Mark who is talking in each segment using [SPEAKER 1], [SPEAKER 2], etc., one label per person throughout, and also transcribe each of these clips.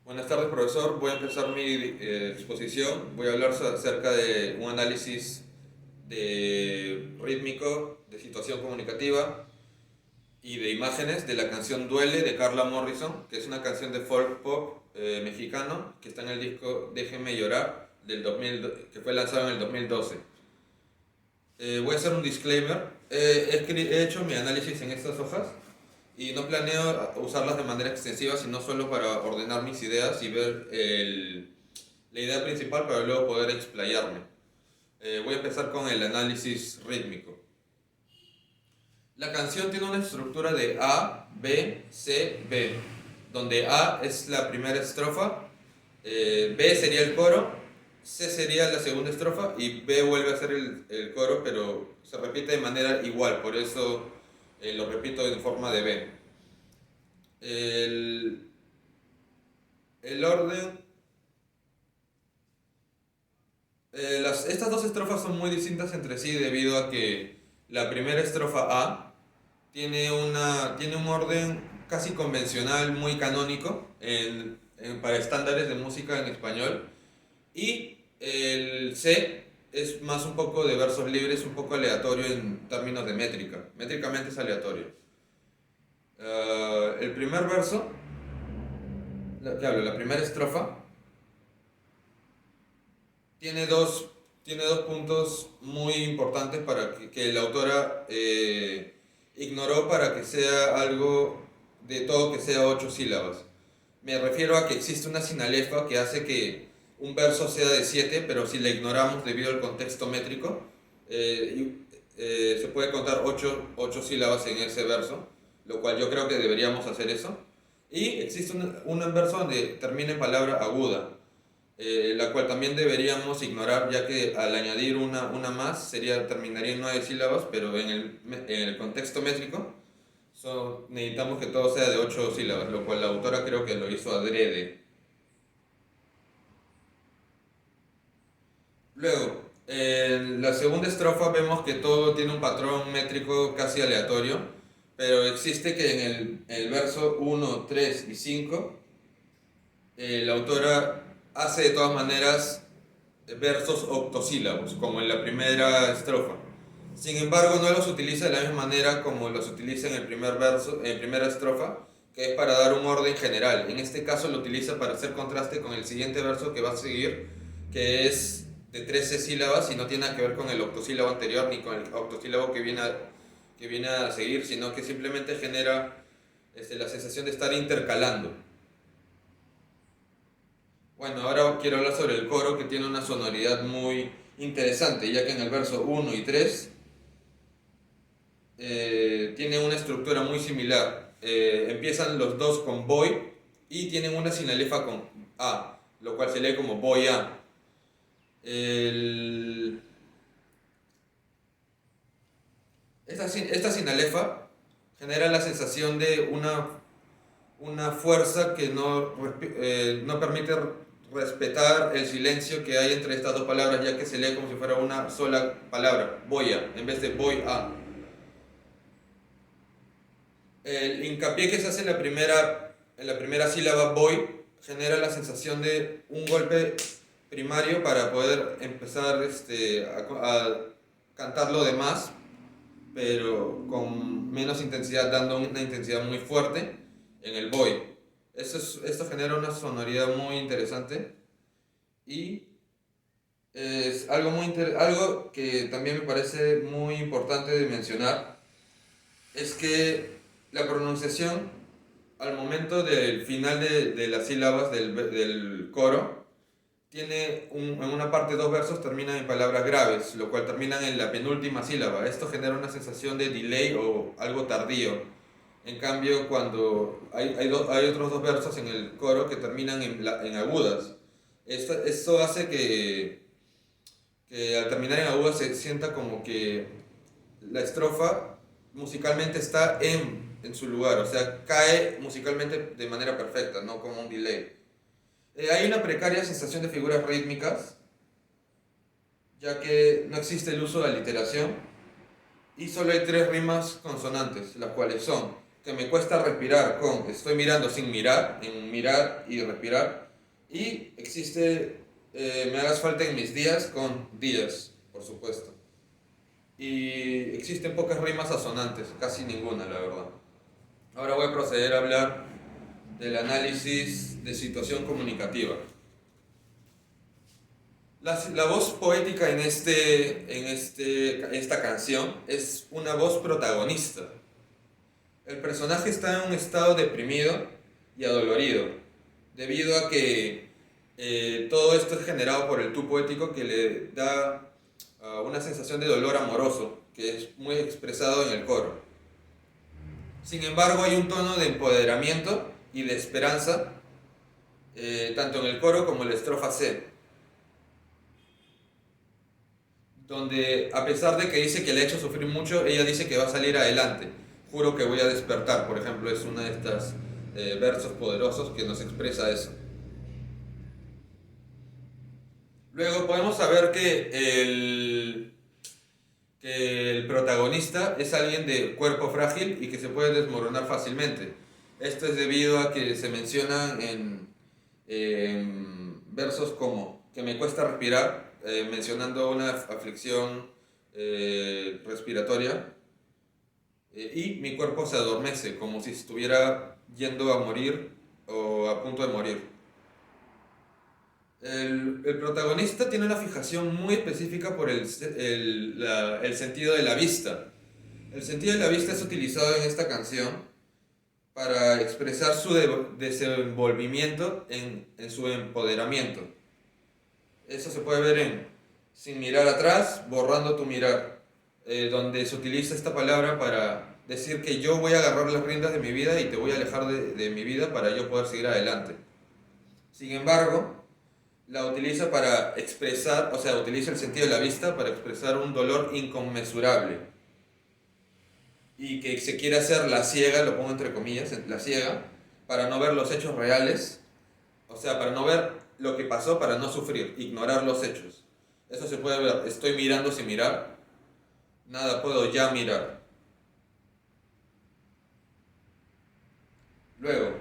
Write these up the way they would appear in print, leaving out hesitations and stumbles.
[SPEAKER 1] Buenas tardes, profesor. Voy a empezar mi exposición. Voy a hablar acerca de un análisis rítmico, de situación comunicativa y de imágenes de la canción Duele de Carla Morrison, que es una canción de folk pop mexicano que está en el disco Déjeme llorar del 2000, que fue lanzado en el 2012. Voy a hacer un disclaimer. He hecho mi análisis en estas hojas y no planeo usarlas de manera extensiva, sino solo para ordenar mis ideas y ver la idea principal para luego poder explayarme. Voy a empezar con el análisis rítmico. La canción tiene una estructura de A, B, C, B, donde A es la primera estrofa, B sería el coro, C sería la segunda estrofa y B vuelve a ser el coro, pero se repite de manera igual, por eso lo repito en forma de B. El, el orden... estas dos estrofas son muy distintas entre sí debido a que la primera estrofa A tiene un orden casi convencional, muy canónico para estándares de música en español. Y el C es más un poco de versos libres, un poco aleatorio en términos de métrica. Métricamente es aleatorio. El primer verso, la primera estrofa, tiene tiene dos puntos muy importantes que la autora ignoró para que sea algo de todo que sea 8 sílabas. Me refiero a que existe una sinalefa que hace que un verso sea de 7, pero si la ignoramos debido al contexto métrico, se puede contar 8 sílabas en ese verso, lo cual yo creo que deberíamos hacer eso. Y existe un verso donde termina en palabra aguda, la cual también deberíamos ignorar, ya que al añadir una más terminaría en 9 sílabas, pero en el contexto métrico necesitamos que todo sea de 8 sílabas, lo cual la autora creo que lo hizo adrede. Luego, en la segunda estrofa vemos que todo tiene un patrón métrico casi aleatorio, pero existe que en el verso 1, 3 y 5 la autora hace de todas maneras versos octosílabos, como en la primera estrofa. Sin embargo, no los utiliza de la misma manera como los utiliza en el primer verso, en primera estrofa, que es para dar un orden general. En este caso lo utiliza para hacer contraste con el siguiente verso que va a seguir, que es de 13 sílabas y no tiene nada que ver con el octosílabo anterior ni con el octosílabo que viene a seguir, sino que simplemente genera la sensación de estar intercalando. Bueno, ahora quiero hablar sobre el coro, que tiene una sonoridad muy interesante, ya que en el verso 1 y 3 tiene una estructura muy similar. Empiezan los dos con voy y tienen una sinalefa con a, lo cual se lee como voy a. El- esta sinalefa genera la sensación de una fuerza que no permite respetar el silencio que hay entre estas dos palabras, ya que se lee como si fuera una sola palabra, voy a, en vez de voy a. El hincapié que se hace en la primera sílaba voy genera la sensación de un golpe primario para poder empezar a cantar lo demás, pero con menos intensidad, dando una intensidad muy fuerte en el voy. Esto genera una sonoridad muy interesante y es algo que también me parece muy importante de mencionar, es que la pronunciación al momento del final de las sílabas del coro en una parte dos versos terminan en palabras graves, lo cual terminan en la penúltima sílaba. Esto genera una sensación de delay o algo tardío. En cambio, cuando hay otros dos versos en el coro que terminan en agudas. Esto hace que al terminar en agudas se sienta como que la estrofa musicalmente está en su lugar, o sea, cae musicalmente de manera perfecta, no como un delay. Hay una precaria sensación de figuras rítmicas, ya que no existe el uso de aliteración y solo hay tres rimas consonantes, las cuales son que me cuesta respirar con estoy mirando sin mirar, en mirar y respirar. Y existe me hagas falta en mis días con días, por supuesto. Y existen pocas rimas asonantes, casi ninguna, la verdad. Ahora voy a proceder a hablar del análisis de situación comunicativa. La voz poética en esta canción es una voz protagonista. El personaje está en un estado deprimido y adolorido, debido a que todo esto es generado por el tú poético que le da una sensación de dolor amoroso, que es muy expresado en el coro. Sin embargo, hay un tono de empoderamiento y de esperanza, tanto en el coro como en la estrofa C, donde a pesar de que dice que le ha hecho sufrir mucho, ella dice que va a salir adelante. Juro que voy a despertar, por ejemplo, es una de estas versos poderosos que nos expresa eso. Luego podemos saber que el protagonista es alguien de cuerpo frágil y que se puede desmoronar fácilmente. Esto es debido a que se mencionan en versos como que me cuesta respirar, mencionando una aflicción respiratoria, y mi cuerpo se adormece, como si estuviera yendo a morir o a punto de morir. El protagonista tiene una fijación muy específica por el sentido de la vista. El sentido de la vista es utilizado en esta canción para expresar su desenvolvimiento en su empoderamiento. Eso se puede ver en Sin mirar atrás, borrando tu mirar, donde se utiliza esta palabra para decir que yo voy a agarrar las riendas de mi vida y te voy a alejar de mi vida para yo poder seguir adelante. Sin embargo, la utiliza para expresar, o sea, utiliza el sentido de la vista para expresar un dolor inconmensurable y que se quiere hacer la ciega, lo pongo entre comillas, la ciega, para no ver los hechos reales, o sea, para no ver lo que pasó, para no sufrir, ignorar los hechos. Eso se puede ver, estoy mirando sin mirar, nada puedo ya mirar. Luego,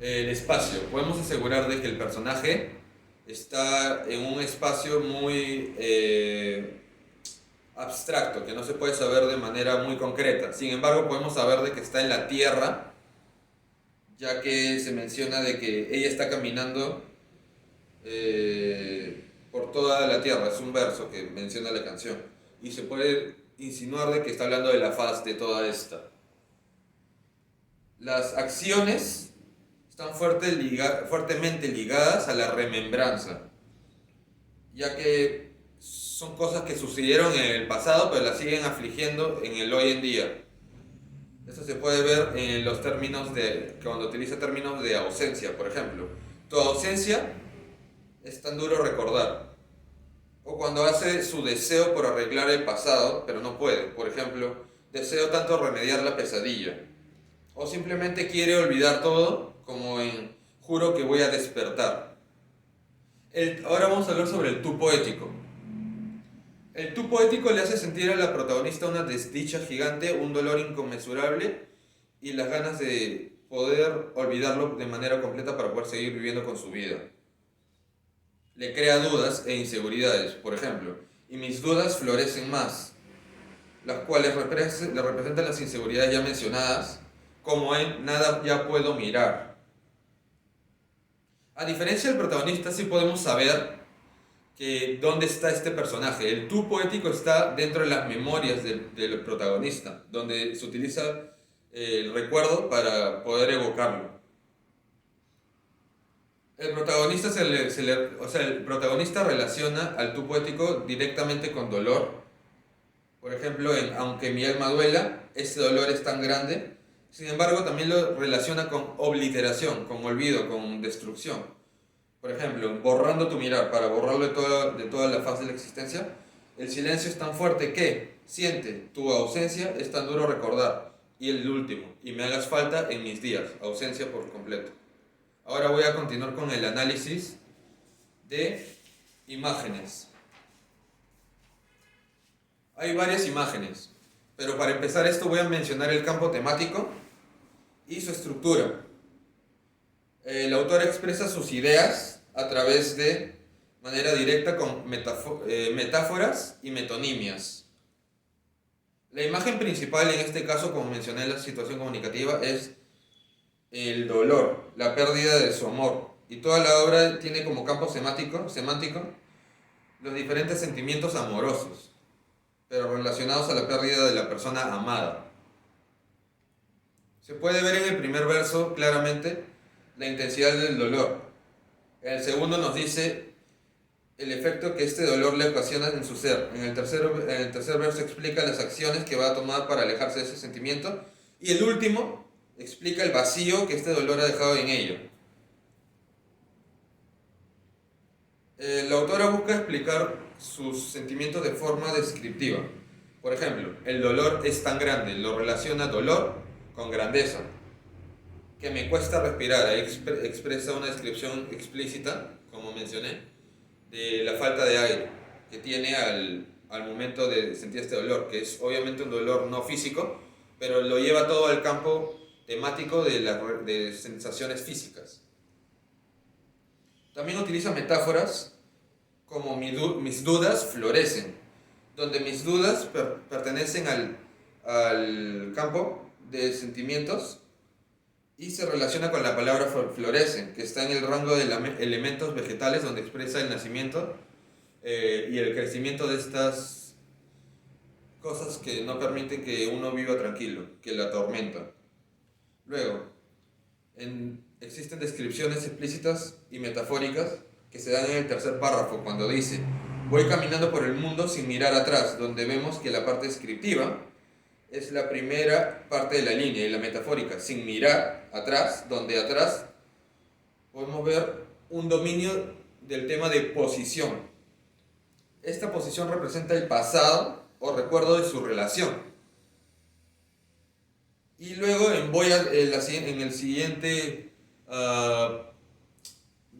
[SPEAKER 1] el espacio. Podemos asegurar de que el personaje está en un espacio muy abstracto, que no se puede saber de manera muy concreta. Sin embargo, podemos saber de que está en la tierra, ya que se menciona de que ella está caminando por toda la tierra. Es un verso que menciona la canción. Y se puede insinuar de que está hablando de la faz de toda esta. Las acciones están fuertemente ligadas a la remembranza, ya que son cosas que sucedieron en el pasado, pero las siguen afligiendo en el hoy en día. Esto se puede ver en los términos cuando utiliza términos de ausencia, por ejemplo. Tu ausencia es tan duro recordar. O cuando hace su deseo por arreglar el pasado, pero no puede. Por ejemplo, deseo tanto remediar la pesadilla. O simplemente quiere olvidar todo, como en juro que voy a despertar. Ahora vamos a hablar sobre el tú poético. El tú poético le hace sentir a la protagonista una desdicha gigante, un dolor inconmensurable y las ganas de poder olvidarlo de manera completa para poder seguir viviendo con su vida. Le crea dudas e inseguridades, por ejemplo, y mis dudas florecen más, las cuales le representan las inseguridades ya mencionadas, como en nada ya puedo mirar. A diferencia del protagonista, sí podemos saber que dónde está este personaje. El tú poético está dentro de las memorias del protagonista, donde se utiliza el recuerdo para poder evocarlo. El protagonista el protagonista relaciona al tú poético directamente con dolor. Por ejemplo, en Aunque mi alma duela, ese dolor es tan grande. Sin embargo, también lo relaciona con obliteración, con olvido, con destrucción. Por ejemplo, borrando tu mirar, para borrarlo de toda la faz de la existencia. El silencio es tan fuerte que, siente, tu ausencia es tan duro recordar. Y el último, y me hagas falta en mis días, ausencia por completo. Ahora voy a continuar con el análisis de imágenes. Hay varias imágenes, pero para empezar esto voy a mencionar el campo temático y su estructura. El autor expresa sus ideas a través de manera directa con metáforas y metonimias. La imagen principal en este caso, como mencioné en la situación comunicativa, es el dolor, la pérdida de su amor. Y toda la obra tiene como campo semántico los diferentes sentimientos amorosos, pero relacionados a la pérdida de la persona amada. Se puede ver en el primer verso claramente la intensidad del dolor. En el segundo nos dice el efecto que este dolor le ocasiona en su ser. En el tercer verso explica las acciones que va a tomar para alejarse de ese sentimiento. Y el último explica el vacío que este dolor ha dejado en ello. La autora busca explicar sus sentimientos de forma descriptiva. Por ejemplo, el dolor es tan grande, lo relaciona dolor con grandeza, que me cuesta respirar. Ahí expresa una descripción explícita, como mencioné, de la falta de aire que tiene al momento de sentir este dolor, que es obviamente un dolor no físico, pero lo lleva todo al campo temático de sensaciones físicas. También utiliza metáforas como mis dudas florecen, donde mis dudas pertenecen al campo de sentimientos y se relaciona con la palabra florecen, que está en el rango de elementos vegetales, donde expresa el nacimiento y el crecimiento de estas cosas que no permiten que uno viva tranquilo, que la atormentan. Luego, existen descripciones explícitas y metafóricas que se dan en el tercer párrafo, cuando dice: voy caminando por el mundo sin mirar atrás, donde vemos que la parte descriptiva es la primera parte de la línea, y la metafórica, sin mirar atrás, donde atrás podemos ver un dominio del tema de posición. Esta posición representa el pasado o recuerdo de su relación. Y luego en el siguiente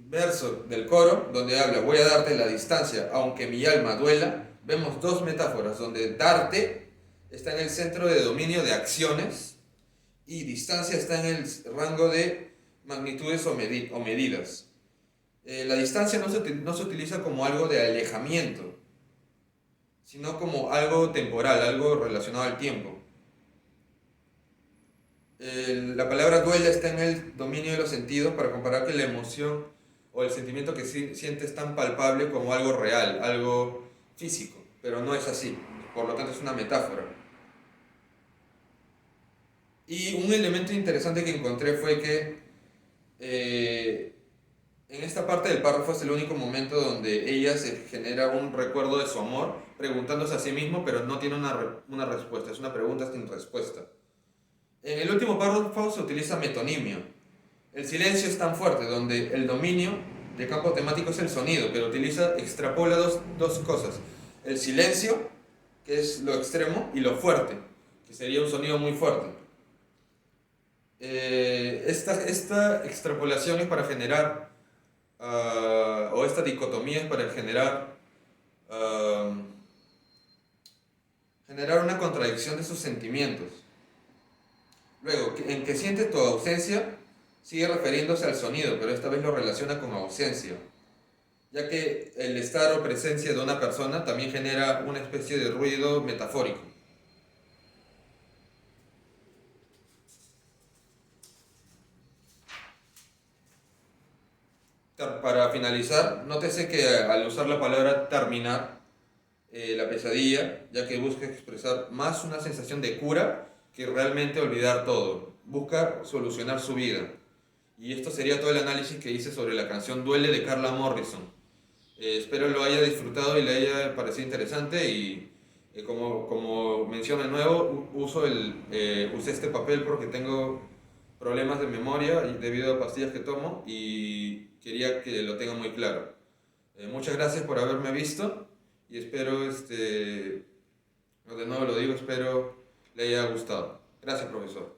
[SPEAKER 1] verso del coro, donde habla: voy a darte la distancia, aunque mi alma duela, vemos dos metáforas, donde darte está en el centro de dominio de acciones y distancia está en el rango de magnitudes o medidas. La distancia no se utiliza como algo de alejamiento, sino como algo temporal, algo relacionado al tiempo. La palabra duele está en el dominio de los sentidos, para comparar que la emoción o el sentimiento que sientes es tan palpable como algo real, algo físico, pero no es así, por lo tanto es una metáfora. Y un elemento interesante que encontré fue que en esta parte del párrafo es el único momento donde ella se genera un recuerdo de su amor, preguntándose a sí mismo, pero no tiene una respuesta, es una pregunta sin respuesta. En el último párrafo se utiliza metonimio. El silencio es tan fuerte, donde el dominio de campo temático es el sonido, pero extrapola dos cosas: el silencio, que es lo extremo, y lo fuerte, que sería un sonido muy fuerte. Esta extrapolación es para generar, o esta dicotomía es para generar una contradicción de sus sentimientos. Luego, en que siente tu ausencia, sigue refiriéndose al sonido, pero esta vez lo relaciona con ausencia, ya que el estar o presencia de una persona también genera una especie de ruido metafórico. Para finalizar, nótese que al usar la palabra terminar, la pesadilla, ya que busca expresar más una sensación de cura que realmente olvidar todo. Busca solucionar su vida. Y esto sería todo el análisis que hice sobre la canción Duele de Carla Morrison. Espero lo haya disfrutado y le haya parecido interesante, y como menciono de nuevo, usé este papel porque tengo problemas de memoria debido a pastillas que tomo, y quería que lo tenga muy claro. Muchas gracias por haberme visto, y espero, de nuevo lo digo, espero le haya gustado. Gracias, profesor.